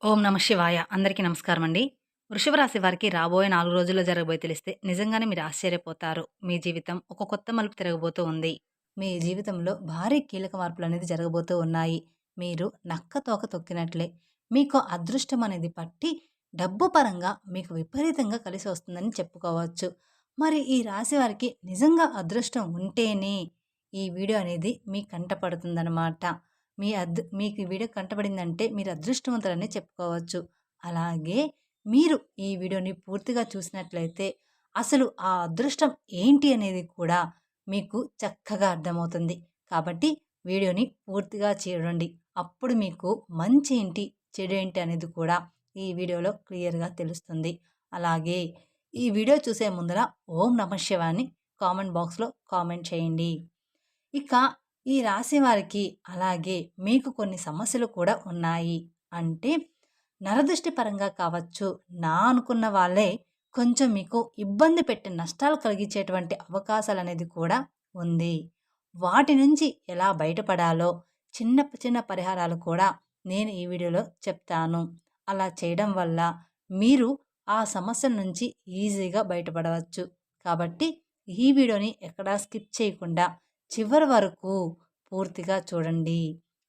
ఓం నమ శివాయ. అందరికీ నమస్కారం అండి. వృషభ రాశి వారికి రాబోయే 4 రోజుల్లో జరగబోయే తెలిస్తే నిజంగానే మీరు ఆశ్చర్యపోతారు. మీ జీవితం ఒక కొత్త మలుపు తిరగబోతూ ఉంది. మీ జీవితంలో భారీ కీలక మార్పులనేది జరగబోతూ ఉన్నాయి. మీరు నక్క తోక తొక్కినట్లే మీకు అదృష్టం అనేది పట్టి డబ్బు పరంగా మీకు విపరీతంగా కలిసి వస్తుందని చెప్పుకోవచ్చు. మరి ఈ రాశి వారికి నిజంగా అదృష్టం ఉంటేనే ఈ వీడియో అనేది మీ కంట పడుతుందనమాట. మీకు ఈ వీడియో కంటపడిందంటే మీరు అదృష్టవంతులనే చెప్పుకోవచ్చు. అలాగే మీరు ఈ వీడియోని పూర్తిగా చూసినట్లయితే అసలు ఆ అదృష్టం ఏంటి అనేది కూడా మీకు చక్కగా అర్థమవుతుంది. కాబట్టి వీడియోని పూర్తిగా చూడండి. అప్పుడు మీకు మంచి ఏంటి, చెడు ఏంటి అనేది కూడా ఈ వీడియోలో క్లియర్‌గా తెలుస్తుంది. అలాగే ఈ వీడియో చూసే ముందర ఓం నమః శివాయ అని కామెంట్ బాక్స్‌లో కామెంట్ చేయండి. ఇక ఈ రాశి వారికి అలాగే మీకు కొన్ని సమస్యలు కూడా ఉన్నాయి. అంటే నరదృష్టి పరంగా కావచ్చు, నా అనుకున్న వాళ్ళే కొంచెం మీకు ఇబ్బంది పెట్టి నష్టాలు కలిగించేటువంటి అవకాశాలనేది కూడా ఉంది. వాటి నుంచి ఎలా బయటపడాలో చిన్న చిన్న పరిహారాలు కూడా నేను ఈ వీడియోలో చెప్తాను. అలా చేయడం వల్ల మీరు ఆ సమస్యల నుంచి ఈజీగా బయటపడవచ్చు. కాబట్టి ఈ వీడియోని ఎక్కడా స్కిప్ చేయకుండా చివరి వరకు పూర్తిగా చూడండి.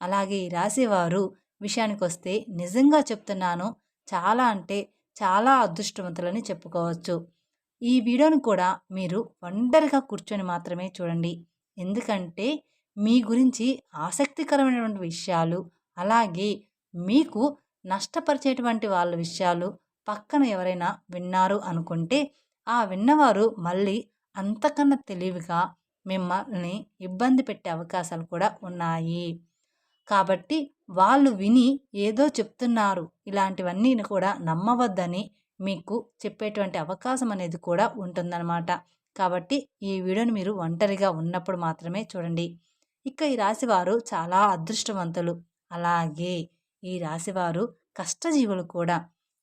అలాగే ఈ రాశివారు విషయానికొస్తే నిజంగా చెప్తున్నాను, చాలా అంటే చాలా అదృష్టవంతులని చెప్పుకోవచ్చు. ఈ వీడియోని కూడా మీరు ఒంటరిగా కూర్చొని మాత్రమే చూడండి. ఎందుకంటే మీ గురించి ఆసక్తికరమైనటువంటి విషయాలు, అలాగే మీకు నష్టపరిచేటువంటి వాళ్ళ విషయాలు పక్కన ఎవరైనా విన్నారు అనుకుంటే, ఆ విన్నవారు మళ్ళీ అంతకన్నా తెలివిగా మిమ్మల్ని ఇబ్బంది పెట్టే అవకాశాలు కూడా ఉన్నాయి. కాబట్టి వాళ్ళు విని ఏదో చెప్తున్నారు, ఇలాంటివన్నీ కూడా నమ్మవద్దని మీకు చెప్పేటువంటి అవకాశం అనేది కూడా ఉంటుందన్నమాట. కాబట్టి ఈ వీడియోని మీరు ఒంటరిగా ఉన్నప్పుడు మాత్రమే చూడండి. ఇక ఈ రాశివారు చాలా అదృష్టవంతులు. అలాగే ఈ రాశివారు కష్టజీవులు కూడా.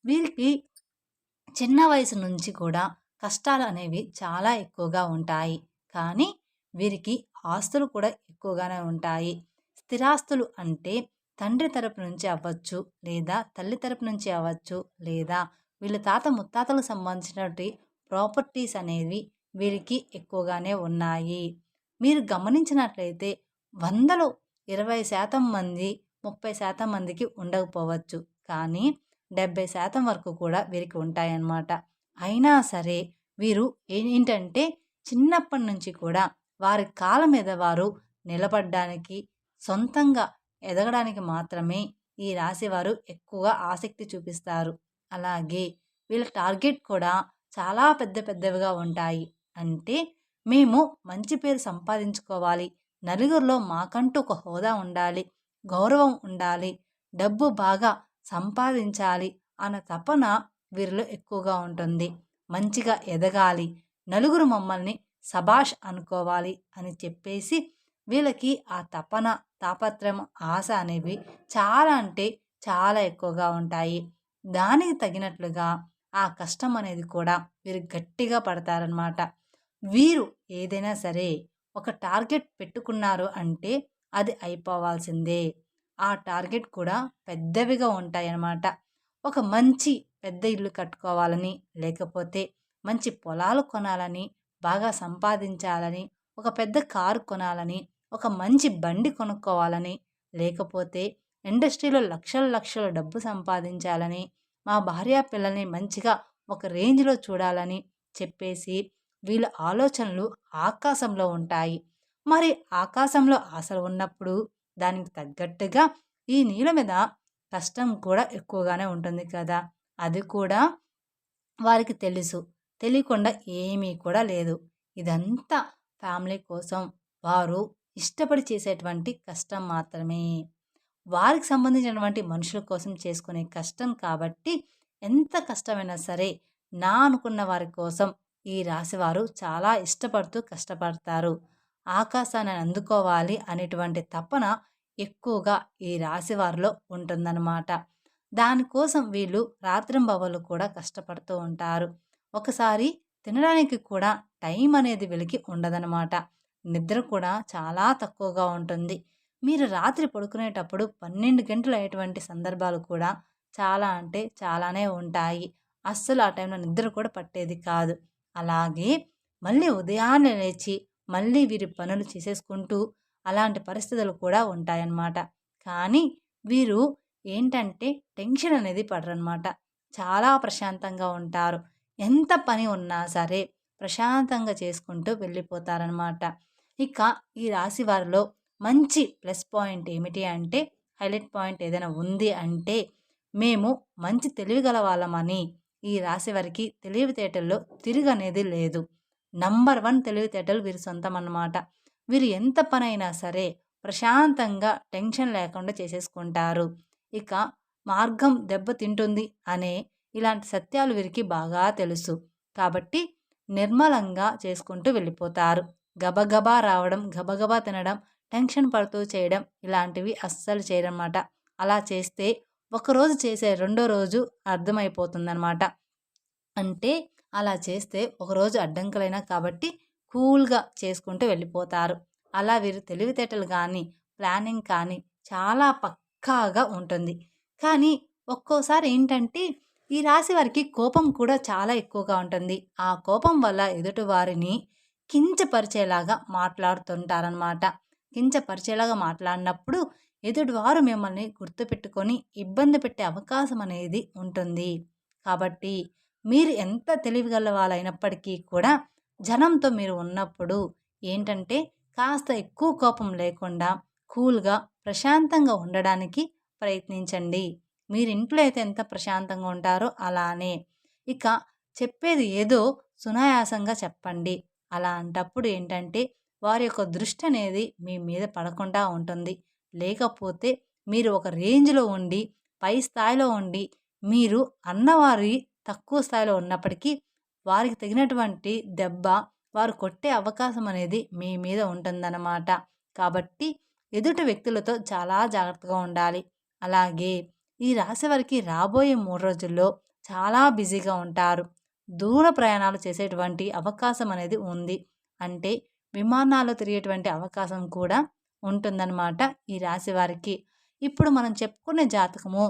వీరికి చిన్న వయసు నుంచి కూడా కష్టాలు అనేవి చాలా ఎక్కువగా ఉంటాయి. కానీ వీరికి ఆస్తులు కూడా ఎక్కువగానే ఉంటాయి. స్థిరాస్తులు అంటే తండ్రి తరపు నుంచి అవ్వచ్చు, లేదా తల్లి తరపు నుంచి అవ్వచ్చు, లేదా వీళ్ళ తాత ముత్తాతలకు సంబంధించినటువంటి ప్రాపర్టీస్ అనేవి వీరికి ఎక్కువగానే ఉన్నాయి. మీరు గమనించినట్లయితే 100లో 20% మంది, 30% మందికి ఉండకపోవచ్చు. కానీ 70% వరకు కూడా వీరికి ఉంటాయన్నమాట. అయినా సరే వీరు ఏంటంటే చిన్నప్పటి నుంచి కూడా వారి కాళ్ళ మీద వారు నిలబడ్డానికి, సొంతంగా ఎదగడానికి మాత్రమే ఈ రాశివారు ఎక్కువగా ఆసక్తి చూపిస్తారు. అలాగే వీళ్ళ టార్గెట్ కూడా చాలా పెద్ద పెద్దవిగా ఉంటాయి. అంటే మేము మంచి పేరు సంపాదించుకోవాలి, నలుగురిలో మాకంటూ ఒక హోదా ఉండాలి, గౌరవం ఉండాలి, డబ్బు బాగా సంపాదించాలి అన్న తపన వీరిలో ఎక్కువగా ఉంటుంది. మంచిగా ఎదగాలి, నలుగురు మమ్మల్ని సబాష్ అనుకోవాలి అని చెప్పేసి వీళ్ళకి ఆ తపన, తాపత్రయం, ఆశ అనేవి చాలా అంటే చాలా ఎక్కువగా ఉంటాయి. దానికి తగినట్లుగా ఆ కష్టం అనేది కూడా వీరు గట్టిగా పడతారనమాట. వీరు ఏదైనా సరే ఒక టార్గెట్ పెట్టుకున్నారు అంటే అది అయిపోవాల్సిందే. ఆ టార్గెట్ కూడా పెద్దవిగా ఉంటాయన్నమాట. ఒక మంచి పెద్ద ఇల్లు కట్టుకోవాలని, లేకపోతే మంచి పొలాలు కొనాలని, బాగా సంపాదించాలని, ఒక పెద్ద కారు కొనాలని, ఒక మంచి బండి కొనుక్కోవాలని, లేకపోతే ఇండస్ట్రీలో లక్షల లక్షల డబ్బు సంపాదించాలని, మా భార్య పిల్లల్ని మంచిగా ఒక రేంజ్‌లో చూడాలని చెప్పేసి వీళ్ళ ఆలోచనలు ఆకాశంలో ఉంటాయి. మరి ఆకాశంలో ఆశలు ఉన్నప్పుడు దానికి తగ్గట్టుగా ఈ నీళ్ళ మీద కష్టం కూడా ఎక్కువగానే ఉంటుంది కదా! అది కూడా వారికి తెలుసు. తెలియకుండా ఏమీ కూడా లేదు. ఇదంతా ఫ్యామిలీ కోసం వారు ఇష్టపడి చేసేటువంటి కష్టం మాత్రమే. వారికి సంబంధించినటువంటి మనుషుల కోసం చేసుకునే కష్టం కాబట్టి ఎంత కష్టమైనా సరే నా అనుకున్న వారి కోసం ఈ రాశివారు చాలా ఇష్టపడుతూ కష్టపడతారు. ఆకాశాన్ని అందుకోవాలి అనేటువంటి తపన ఎక్కువగా ఈ రాశివారిలో ఉంటుందన్నమాట. దానికోసం వీళ్ళు రాత్రింబవళ్ళు కూడా కష్టపడుతూ ఉంటారు. ఒకసారి తినడానికి కూడా టైం అనేది వీళ్ళకి ఉండదనమాట. నిద్ర కూడా చాలా తక్కువగా ఉంటుంది. మీరు రాత్రి పడుకునేటప్పుడు 12 గంటలు అయ్యేటువంటి సందర్భాలు కూడా చాలా అంటే చాలానే ఉంటాయి. అస్సలు ఆ టైంలో నిద్ర కూడా పట్టేది కాదు. అలాగే మళ్ళీ ఉదయాన్నే లేచి మళ్ళీ వీరి పనులు చేసేసుకుంటూ అలాంటి పరిస్థితులు కూడా ఉంటాయన్నమాట. కానీ వీరు ఏంటంటే టెన్షన్ అనేది పడరనమాట. చాలా ప్రశాంతంగా ఉంటారు. ఎంత పని ఉన్నా సరే ప్రశాంతంగా చేసుకుంటూ వెళ్ళిపోతారనమాట. ఇక ఈ రాశి వారిలో మంచి ప్లస్ పాయింట్ ఏమిటి అంటే, హైలైట్ పాయింట్ ఏదైనా ఉంది అంటే, మేము మంచి తెలివిగల వాళ్ళమని ఈ రాశి వారికి తెలివితేటల్లో తిరుగనేది లేదు. నంబర్ 1 తెలివితేటలు వీరి సొంతమన్నమాట. వీరు ఎంత పనైనా సరే ప్రశాంతంగా టెన్షన్ లేకుండా చేసేసుకుంటారు. ఇక మార్గం దెబ్బతింటుంది అనే ఇలాంటి సత్యాలు వీరికి బాగా తెలుసు. కాబట్టి నిర్మలంగా చేసుకుంటూ వెళ్ళిపోతారు. గబగబా రావడం, గబగబా తినడం, టెన్షన్ పడుతూ చేయడం ఇలాంటివి అస్సలు చేయరనమాట. అలా చేస్తే ఒకరోజు చేసే రెండో రోజు అర్థమైపోతుందనమాట. అంటే అలా చేస్తే ఒకరోజు అడ్డంకులైనా కాబట్టి కూల్‌గా చేసుకుంటూ వెళ్ళిపోతారు. అలా వీరు తెలివితేటలు గానీ, ప్లానింగ్ కానీ చాలా పక్కాగా ఉంటుంది. కానీ ఒక్కోసారి ఏంటంటే ఈ రాశి వారికి కోపం కూడా చాలా ఎక్కువగా ఉంటుంది. ఆ కోపం వల్ల ఎదుటి వారిని కించపరిచేలాగా మాట్లాడుతుంటారనమాట. కించపరిచేలాగా మాట్లాడినప్పుడు ఎదుటివారు మిమ్మల్ని గుర్తుపెట్టుకొని ఇబ్బంది పెట్టే అవకాశం అనేది ఉంటుంది. కాబట్టి మీరు ఎంత తెలివిగల వాళ్ళైనప్పటికీ కూడా జనంతో మీరు ఉన్నప్పుడు ఏంటంటే కాస్త ఎక్కువ కోపం లేకుండా కూల్‌గా, ప్రశాంతంగా ఉండడానికి ప్రయత్నించండి. మీరు ఇంట్లో అయితే ఎంత ప్రశాంతంగా ఉంటారో అలానే. ఇక చెప్పేది ఏదో సునాయాసంగా చెప్పండి. అలాంటప్పుడు ఏంటంటే వారి యొక్క దృష్టి అనేది మీ మీద పడకుండా ఉంటుంది. లేకపోతే మీరు ఒక రేంజ్‌లో ఉండి, పై స్థాయిలో ఉండి, మీరు అన్నవారి తక్కువ స్థాయిలో ఉన్నప్పటికీ వారికి తగినటువంటి దెబ్బ వారు కొట్టే అవకాశం అనేది మీ మీద ఉంటుందన్నమాట. కాబట్టి ఎదుటి వ్యక్తులతో చాలా జాగ్రత్తగా ఉండాలి. అలాగే ఈ రాశి వారికి రాబోయే 3 రోజుల్లో చాలా బిజీగా ఉంటారు. దూర ప్రయాణాలు చేసేటువంటి అవకాశం అనేది ఉంది. అంటే విమానాల్లో తిరిగేటువంటి అవకాశం కూడా ఉంటుందన్నమాట ఈ రాశి వారికి. ఇప్పుడు మనం చెప్పుకునే జాతకము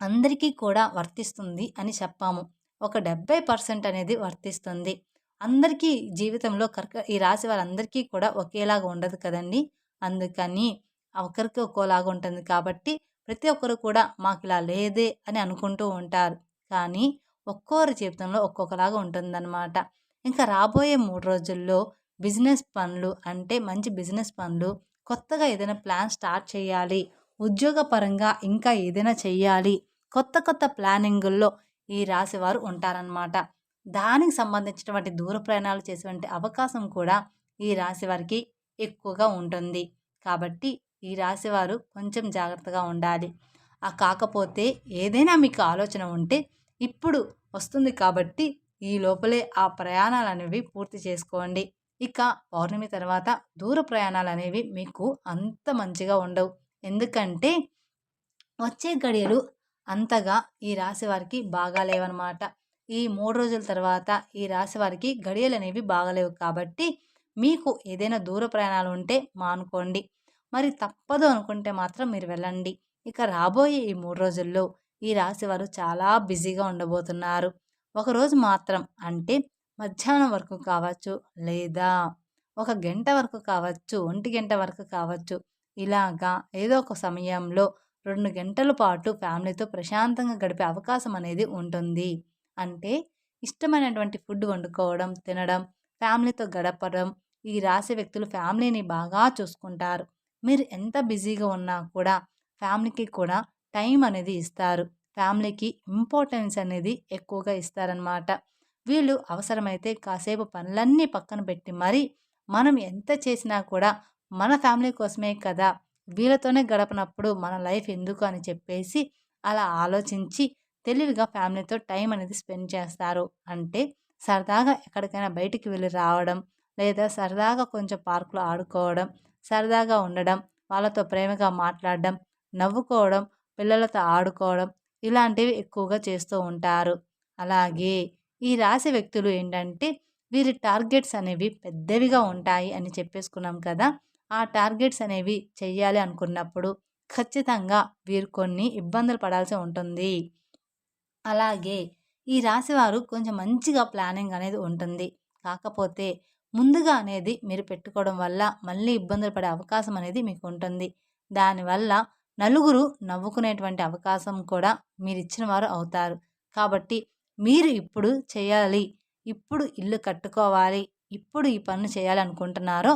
అందరికీ కూడా వర్తిస్తుంది అని చెప్పాము. ఒక 70% అనేది వర్తిస్తుంది. అందరికీ జీవితంలో ఈ రాశి వారందరికీ కూడా ఒకేలాగా ఉండదు కదండీ! అందుకని ఒకరికి ఒక్కోలాగా ఉంటుంది కాబట్టి ప్రతి ఒక్కరు కూడా మాకిలా లేదే అని అనుకుంటూ ఉంటారు. కానీ ఒక్కోరి జీవితంలో ఒక్కొక్కలాగా ఉంటుందన్నమాట. ఇంకా రాబోయే 3 రోజుల్లో బిజినెస్ పనులు అంటే మంచి బిజినెస్ పనులు, కొత్తగా ఏదైనా ప్లాన్ స్టార్ట్ చేయాలి, ఉద్యోగపరంగా ఇంకా ఏదైనా చెయ్యాలి, కొత్త కొత్త ప్లానింగుల్లో ఈ రాశివారు ఉంటారనమాట. దానికి సంబంధించినటువంటి దూర ప్రయాణాలు చేసేటువంటి అవకాశం కూడా ఈ రాశి వారికి ఎక్కువగా ఉంటుంది. కాబట్టి ఈ రాశివారు కొంచెం జాగ్రత్తగా ఉండాలి. కాకపోతే ఏదైనా మీకు ఆలోచన ఉంటే ఇప్పుడు వస్తుంది కాబట్టి ఈ లోపలే ఆ ప్రయాణాలనేవి పూర్తి చేసుకోండి. ఇక పౌర్ణమి తర్వాత దూర ప్రయాణాలనేవి మీకు అంత మంచిగా ఉండవు. ఎందుకంటే వచ్చే గడియలు అంతగా ఈ రాశి వారికి బాగాలేవనమాట. ఈ 3 రోజుల తర్వాత ఈ రాశి వారికి గడియలనేవి బాగాలేవు కాబట్టి మీకు ఏదైనా దూర ప్రయాణాలు ఉంటే మానుకోండి. మరి తప్పదు అనుకుంటే మాత్రం మీరు వెళ్ళండి. ఇక రాబోయే ఈ 3 రోజుల్లో ఈ రాశి వారు చాలా బిజీగా ఉండబోతున్నారు. ఒకరోజు మాత్రం అంటే మధ్యాహ్నం వరకు కావచ్చు, లేదా ఒక గంట వరకు కావచ్చు, ఒంటి గంట వరకు కావచ్చు. ఇలాగా ఏదో ఒక సమయంలో 2 గంటల పాటు ఫ్యామిలీతో ప్రశాంతంగా గడిపే అవకాశం అనేది ఉంటుంది. అంటే ఇష్టమైనటువంటి ఫుడ్ వండుకోవడం, తినడం, ఫ్యామిలీతో గడపడం. ఈ రాశి వ్యక్తులు ఫ్యామిలీని బాగా చూసుకుంటారు. మీరు ఎంత బిజీగా ఉన్నా కూడా ఫ్యామిలీకి కూడా టైం అనేది ఇస్తారు. ఫ్యామిలీకి ఇంపార్టెన్స్ అనేది ఎక్కువగా ఇస్తారనమాట. వీళ్ళు అవసరమైతే కాసేపు పనులన్నీ పక్కన పెట్టి మరి మనం ఎంత చేసినా కూడా మన ఫ్యామిలీ కోసమే కదా! వీళ్ళతోనే గడపనప్పుడు మన లైఫ్ ఎందుకు అని చెప్పేసి అలా ఆలోచించి తెలివిగా ఫ్యామిలీతో టైం అనేది స్పెండ్ చేస్తారు. అంటే సరదాగా ఎక్కడికైనా బయటికి వెళ్ళి రావడం, లేదా సరదాగా కొంచెం పార్క్‌లో ఆడుకోవడం, సరదాగా ఉండడం, వాళ్ళతో ప్రేమగా మాట్లాడడం, నవ్వుకోవడం, పిల్లలతో ఆడుకోవడం ఇలాంటివి ఎక్కువగా చేస్తూ ఉంటారు. అలాగే ఈ రాశి వ్యక్తులు ఏంటంటే వీరి టార్గెట్స్ అనేవి పెద్దవిగా ఉంటాయి అని చెప్పేసుకున్నాం కదా! ఆ టార్గెట్స్ అనేవి చెయ్యాలి అనుకున్నప్పుడు ఖచ్చితంగా వీరు కొన్ని ఇబ్బందులు పడాల్సి ఉంటుంది. అలాగే ఈ రాశివారు కొంచెం మంచిగా ప్లానింగ్ అనేది ఉంటుంది. కాకపోతే ముందుగా అనేది మీరు పెట్టుకోవడం వల్ల మళ్ళీ ఇబ్బందులు పడే అవకాశం అనేది మీకు ఉంటుంది. దానివల్ల నలుగురు నవ్వుకునేటువంటి అవకాశం కూడా మీరిచ్చిన వారు అవుతారు. కాబట్టి మీరు ఇప్పుడు చేయాలి, ఇప్పుడు ఇల్లు కట్టుకోవాలి, ఇప్పుడు ఈ పనులు చేయాలనుకుంటున్నారో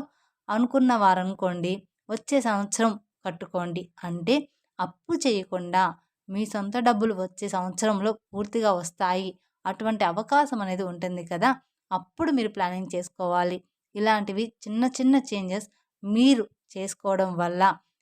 అనుకున్న వారనుకోండి వచ్చే సంవత్సరం కట్టుకోండి. అంటే అప్పు చేయకుండా మీ సొంత డబ్బులు వచ్చే సంవత్సరంలో పూర్తిగా వస్తాయి. అటువంటి అవకాశం అనేది ఉంటుంది కదా! అప్పుడు మీరు ప్లానింగ్ చేసుకోవాలి. ఇలాంటివి చిన్న చిన్న చేంజెస్ మీరు చేసుకోవడం వల్ల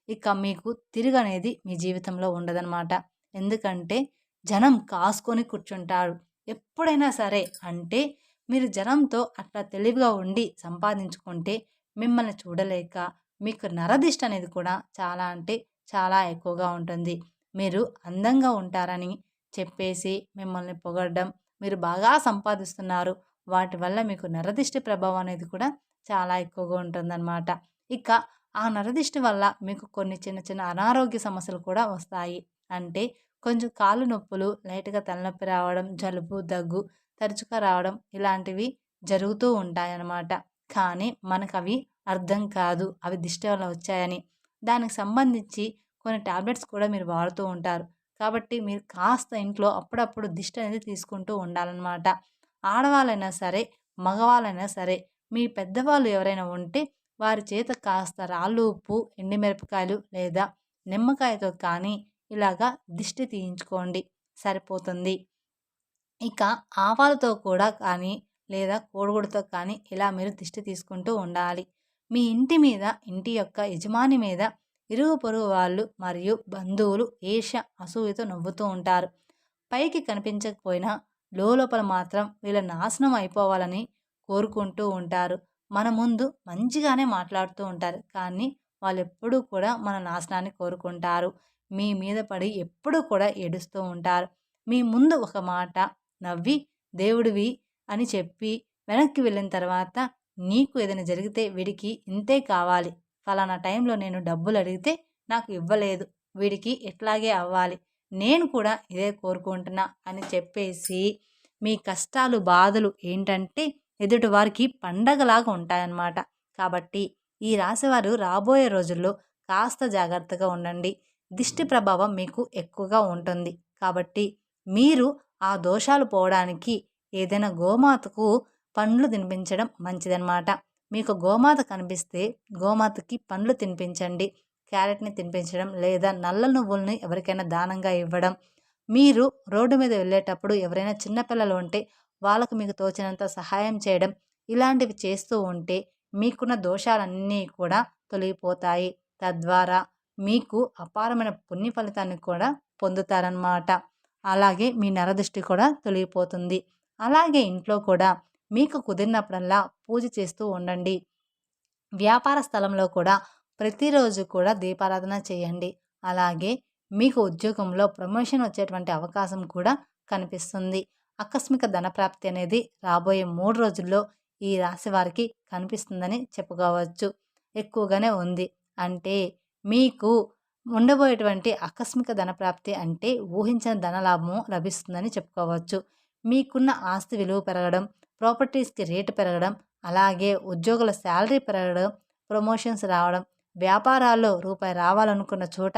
ఇక మీకు తిరుగనేది మీ జీవితంలో ఉండదనమాట. ఎందుకంటే జనం కాసుకొని కూర్చుంటారు. ఎప్పుడైనా సరే అంటే మీరు జనంతో అట్లా తెలివిగా ఉండి సంపాదించుకుంటే మిమ్మల్ని చూడలేక మీకు నరదిష్టి అనేది కూడా చాలా అంటే చాలా ఎక్కువగా ఉంటుంది. మీరు అందంగా ఉంటారని చెప్పేసి మిమ్మల్ని పొగడడం, మీరు బాగా సంపాదిస్తున్నారు, వాటి వల్ల మీకు నరదిష్టి ప్రభావం అనేది కూడా చాలా ఎక్కువగా ఉంటుందన్నమాట. ఇక ఆ నరదిష్టి వల్ల మీకు కొన్ని చిన్న చిన్న అనారోగ్య సమస్యలు కూడా వస్తాయి. అంటే కొంచెం కాళ్ళు నొప్పులు, లైట్‌గా తలనొప్పి రావడం, జలుబు, దగ్గు తరచుగా రావడం ఇలాంటివి జరుగుతూ ఉంటాయన్నమాట. కానీ మనకవి అర్థం కాదు. అవి దిష్టి వల్ల వచ్చాయని. దానికి సంబంధించి కొన్ని టాబ్లెట్స్ కూడా మీరు వాడుతూ ఉంటారు. కాబట్టి మీరు కాస్త ఇంట్లో అప్పుడప్పుడు దిష్టి అనేది తీసుకుంటూ ఉండాలన్నమాట. ఆడవాళ్ళైనా సరే, మగవాళ్ళైనా సరే, మీ పెద్దవాళ్ళు ఎవరైనా ఉంటే వారి చేత కాస్త రాళ్ళు ఉప్పు, ఎండుమిరపకాయలు లేదా నిమ్మకాయతో కానీ ఇలాగా దిష్టి తీయించుకోండి సరిపోతుంది. ఇక ఆవాలతో కూడా కానీ లేదా కోడిగుడ్డుతో కానీ ఇలా మీరు దిష్టి తీసుకుంటూ ఉండాలి. మీ ఇంటి మీద, ఇంటి యొక్క యజమాని మీద ఇరుగు పొరుగు వాళ్ళు మరియు బంధువులు ఈర్ష్య, అసూయతో నవ్వుతూ ఉంటారు. పైకి కనిపించకపోయినా లోపల మాత్రం వీళ్ళ నాశనం అయిపోవాలని కోరుకుంటూ ఉంటారు. మన ముందు మంచిగానే మాట్లాడుతూ ఉంటారు. కానీ వాళ్ళెప్పుడూ కూడా మన నాశనాన్ని కోరుకుంటారు. మీ మీద పడి ఎప్పుడూ కూడా ఏడుస్తూ ఉంటారు. మీ ముందు ఒక మాట నవ్వి దేవుడివి అని చెప్పి వెనక్కి వెళ్ళిన తర్వాత నీకు ఏదైనా జరిగితే వీడికి ఇంతే కావాలి. ఫలానా టైంలో నేను డబ్బులు అడిగితే నాకు ఇవ్వలేదు. వీడికి ఇట్లాగే అవ్వాలి. నేను కూడా ఇదే కోరుకుంటున్నా అని చెప్పేసి మీ కష్టాలు, బాధలు ఏంటంటే ఎదుటివారికి పండగలాగా ఉంటాయన్నమాట. కాబట్టి ఈ రాశివారు రాబోయే రోజుల్లో కాస్త జాగ్రత్తగా ఉండండి. దిష్టి ప్రభావం మీకు ఎక్కువగా ఉంటుంది. కాబట్టి మీరు ఆ దోషాలు పోవడానికి ఏదైనా గోమాతకు పండ్లు తినిపించడం మంచిదన్నమాట. మీకు గోమాత కనిపిస్తే గోమాతకి పండ్లు తినిపించండి. క్యారెట్‌ని తినిపించడం లేదా నల్ల నువ్వుల్ని ఎవరికైనా దానంగా ఇవ్వడం. మీరు రోడ్డు మీద వెళ్ళేటప్పుడు ఎవరైనా చిన్న పిల్లలు ఉంటే వాళ్ళకు మీకు తోచినంత సహాయం చేయడం. ఇలాంటివి చేస్తూ ఉంటే మీకున్న దోషాలన్నీ కూడా తొలగిపోతాయి. తద్వారా మీకు అపారమైన పుణ్య ఫలితాన్ని కూడా పొందుతారనమాట. అలాగే మీ నరదృష్టి కూడా తొలగిపోతుంది. అలాగే ఇంట్లో కూడా మీకు కుదిరినప్పుడల్లా పూజ చేస్తూ ఉండండి. వ్యాపార స్థలంలో కూడా ప్రతిరోజు కూడా దీపారాధన చేయండి. అలాగే మీకు ఉద్యోగంలో ప్రమోషన్ వచ్చేటువంటి అవకాశం కూడా కనిపిస్తుంది. ఆకస్మిక ధనప్రాప్తి అనేది రాబోయే 3 రోజుల్లో ఈ రాశి వారికి కనిపిస్తుందని చెప్పుకోవచ్చు. ఎక్కువగానే ఉంది. అంటే మీకు ఉండబోయేటువంటి ఆకస్మిక ధనప్రాప్తి అంటే ఊహించని ధనలాభము లభిస్తుందని చెప్పుకోవచ్చు. మీకున్న ఆస్తి విలువ పెరగడం, ప్రాపర్టీస్‌కి రేటు పెరగడం, అలాగే ఉద్యోగుల శాలరీ పెరగడం, ప్రమోషన్స్ రావడం, వ్యాపారాల్లో రూపాయి రావాలనుకున్న చోట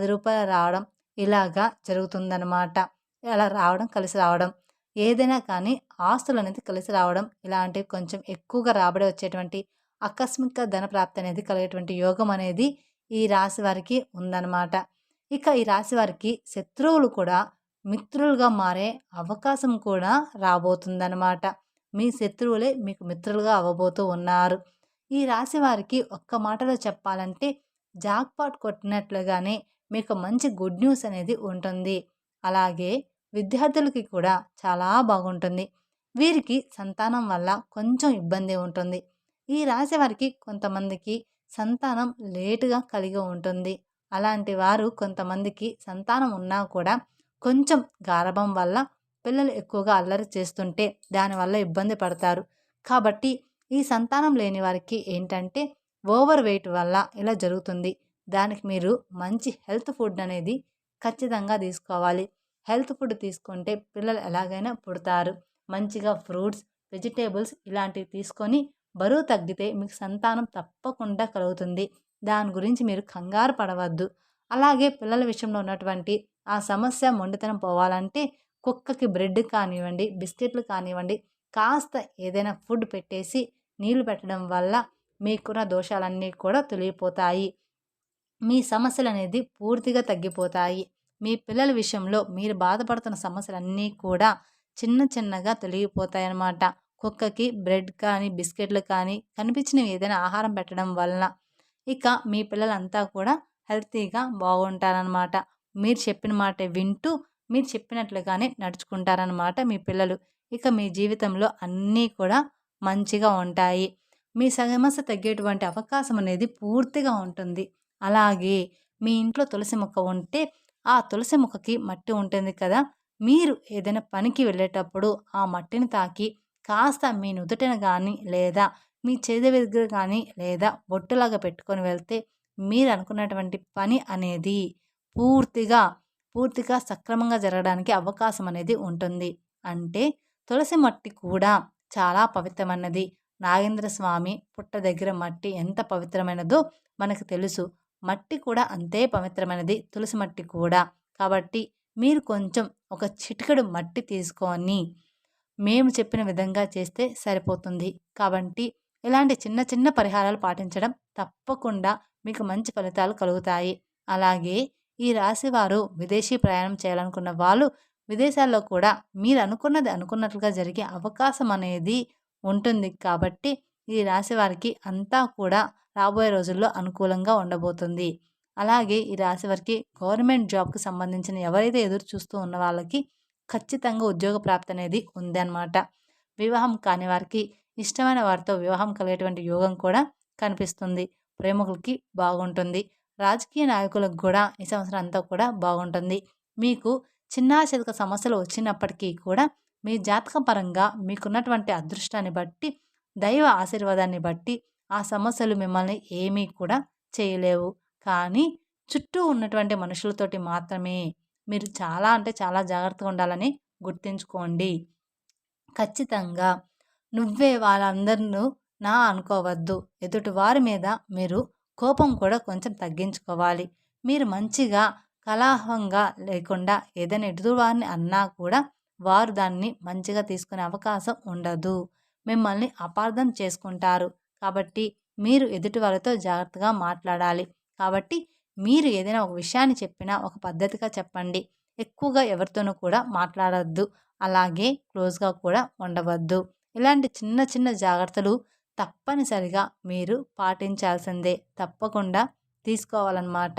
రూ. 10 రావడం ఇలాగా జరుగుతుందనమాట. అలా రావడం, కలిసి రావడం. ఏదైనా కానీ ఆస్తులనేది కలిసి రావడం ఇలాంటివి కొంచెం ఎక్కువగా రాబడి వచ్చేటువంటి ఆకస్మిక ధనప్రాప్తి అనేది కలిగేటువంటి యోగం అనేది ఈ రాశి వారికి ఉందన్నమాట. ఇక ఈ రాశి వారికి శత్రువులు కూడా మిత్రులుగా మారే అవకాశం కూడా రాబోతుందన్నమాట. మీ శత్రువులే మీకు మిత్రులుగా అవ్వబోతూ ఉన్నారు. ఈ రాశి వారికి ఒక్క మాటలో చెప్పాలంటే జాక్‌పాట్ కొట్టినట్లుగానే మీకు మంచి గుడ్ న్యూస్ అనేది ఉంటుంది. అలాగే విద్యార్థులకి కూడా చాలా బాగుంటుంది. వీరికి సంతానం వల్ల కొంచెం ఇబ్బంది ఉంటుంది. ఈ రాశి వారికి కొంతమందికి సంతానం లేటుగా కలిగి ఉంటుంది. అలాంటి వారు కొంతమందికి సంతానం ఉన్నా కూడా కొంచెం గారాబం వల్ల పిల్లలు ఎక్కువగా అల్లరి చేస్తుంటే దానివల్ల ఇబ్బంది పడతారు. కాబట్టి ఈ సంతానం లేని వారికి ఏంటంటే ఓవర్ వెయిట్ వల్ల ఇలా జరుగుతుంది. దానికి మీరు మంచి హెల్త్ ఫుడ్ అనేది ఖచ్చితంగా తీసుకోవాలి. హెల్త్ ఫుడ్ తీసుకుంటే పిల్లలు ఎలాగైనా పుడతారు. మంచిగా ఫ్రూట్స్, వెజిటేబుల్స్ ఇలాంటివి తీసుకొని బరువు తగ్గితే మీకు సంతానం తప్పకుండా కలుగుతుంది. దాని గురించి మీరు కంగారు పడవద్దు. అలాగే పిల్లల విషయంలో ఉన్నటువంటి ఆ సమస్య మొండితనం పోవాలంటే కుక్కకి బ్రెడ్ కానివ్వండి, బిస్కెట్లు కానివ్వండి, కాస్త ఏదైనా ఫుడ్ పెట్టేసి నీళ్లు పెట్టడం వల్ల మీకున్న దోషాలన్నీ కూడా తొలగిపోతాయి. మీ సమస్యలనేది పూర్తిగా తగ్గిపోతాయి. మీ పిల్లల విషయంలో మీరు బాధపడుతున్న సమస్యలన్నీ కూడా చిన్న చిన్నగా తొలగిపోతాయన్నమాట. కుక్కకి బ్రెడ్ కానీ, బిస్కెట్లు కానీ కనిపించినవి ఏదైనా ఆహారం పెట్టడం వలన ఇక మీ పిల్లలంతా కూడా హెల్తీగా బాగుంటారనమాట. మీరు చెప్పిన మాట వింటూ మీరు చెప్పినట్లుగానే నడుచుకుంటారనమాట మీ పిల్లలు. ఇక మీ జీవితంలో అన్నీ కూడా మంచిగా ఉంటాయి. మీ సమస్య తగ్గేటువంటి అవకాశం అనేది పూర్తిగా ఉంటుంది. అలాగే మీ ఇంట్లో తులసి మొక్క ఉంటే ఆ తులసి మొక్కకి మట్టి ఉంటుంది కదా! మీరు ఏదైనా పనికి వెళ్ళేటప్పుడు ఆ మట్టిని తాకి కాస్త మీ నుదుటిన గానీ లేదా మీ చేతి దగ్గర కానీ లేదా బొట్టులాగా పెట్టుకొని వెళ్తే మీరు అనుకున్నటువంటి పని అనేది పూర్తిగా, పూర్తిగా సక్రమంగా జరగడానికి అవకాశం అనేది ఉంటుంది. అంటే తులసి మట్టి కూడా చాలా పవిత్రమైనది. నాగేంద్ర స్వామి పుట్ట దగ్గర మట్టి ఎంత పవిత్రమైనదో మనకు తెలుసు. మట్టి కూడా అంతే పవిత్రమైనది, తులసి మట్టి కూడా. కాబట్టి మీరు కొంచెం ఒక చిటికెడు మట్టి తీసుకొని మేము చెప్పిన విధంగా చేస్తే సరిపోతుంది. కాబట్టి ఇలాంటి చిన్న చిన్న పరిహారాలు పాటించడం తప్పకుండా మీకు మంచి ఫలితాలు కలుగుతాయి. అలాగే ఈ రాశివారు విదేశీ ప్రయాణం చేయాలనుకున్న వాళ్ళు విదేశాల్లో కూడా మీరు అనుకున్నది అనుకున్నట్లుగా జరిగే అవకాశం అనేది ఉంటుంది. కాబట్టి ఈ రాశి వారికి అంతా కూడా రాబోయే రోజుల్లో అనుకూలంగా ఉండబోతుంది. అలాగే ఈ రాశి వారికి గవర్నమెంట్ జాబ్‌కి సంబంధించిన ఎవరైతే ఎదురు చూస్తూ ఉన్న వాళ్ళకి ఖచ్చితంగా ఉద్యోగ ప్రాప్తి అనేది ఉందన్నమాట. వివాహం కాని వారికి ఇష్టమైన వారితో వివాహం కలిగేటువంటి యోగం కూడా కనిపిస్తుంది. ప్రేమికులకి బాగుంటుంది. రాజకీయ నాయకులకు కూడా ఈ సంవత్సరం అంతా కూడా బాగుంటుంది. మీకు చిన్న చితక సమస్యలు వచ్చినప్పటికీ కూడా మీ జాతక పరంగా మీకున్నటువంటి అదృష్టాన్ని బట్టి, దైవ ఆశీర్వాదాన్ని బట్టి ఆ సమస్యలు మిమ్మల్ని ఏమీ కూడా చేయలేవు. కానీ చుట్టూ ఉన్నటువంటి మనుషులతోటి మాత్రమే మీరు చాలా అంటే చాలా జాగ్రత్తగా ఉండాలని గుర్తుంచుకోండి. ఖచ్చితంగా నువ్వే వాళ్ళందరినూ నా అనుకోవద్దు. ఎదుటి వారి మీద మీరు కోపం కూడా కొంచెం తగ్గించుకోవాలి. మీరు మంచిగా కలహంగా లేకుండా ఏదైనా ఎదుటివారిని అన్నా కూడా వారు దాన్ని మంచిగా తీసుకునే అవకాశం ఉండదు. మిమ్మల్ని అపార్థం చేసుకుంటారు. కాబట్టి మీరు ఎదుటి వాళ్ళతో జాగ్రత్తగా మాట్లాడాలి. కాబట్టి మీరు ఏదైనా ఒక విషయాన్ని చెప్పినా ఒక పద్ధతిగా చెప్పండి. ఎక్కువగా ఎవరితోనూ కూడా మాట్లాడొద్దు. అలాగే క్లోజ్‌గా కూడా ఉండవద్దు. ఇలాంటి చిన్న చిన్న జాగ్రత్తలు తప్పనిసరిగా మీరు పాటించాల్సిందే. తప్పకుండా తీసుకోవాలన్నమాట.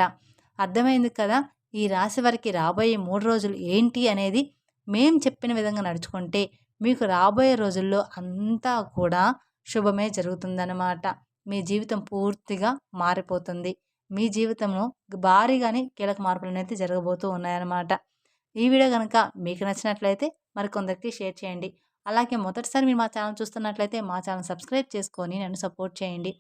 అర్థమైంది కదా! ఈ రాశి వారికి రాబోయే 3 రోజులు ఏంటి అనేది మేము చెప్పిన విధంగా నడుచుకుంటే మీకు రాబోయే రోజుల్లో అంతా కూడా శుభమే జరుగుతుందన్నమాట. మీ జీవితం పూర్తిగా మారిపోతుంది. మీ జీవితంలో భారీగానే కీలక మార్పులనేది జరగబోతూ ఉన్నాయన్నమాట. ఈ వీడియో గనక మీకు నచ్చినట్లయితే మరికొందరికి షేర్ చేయండి. అలాగే మొదటిసారి మీరు మా ఛానల్ చూస్తున్నట్లయితే మా ఛానల్ సబ్స్క్రైబ్ చేసుకొని నన్ను సపోర్ట్ చేయండి.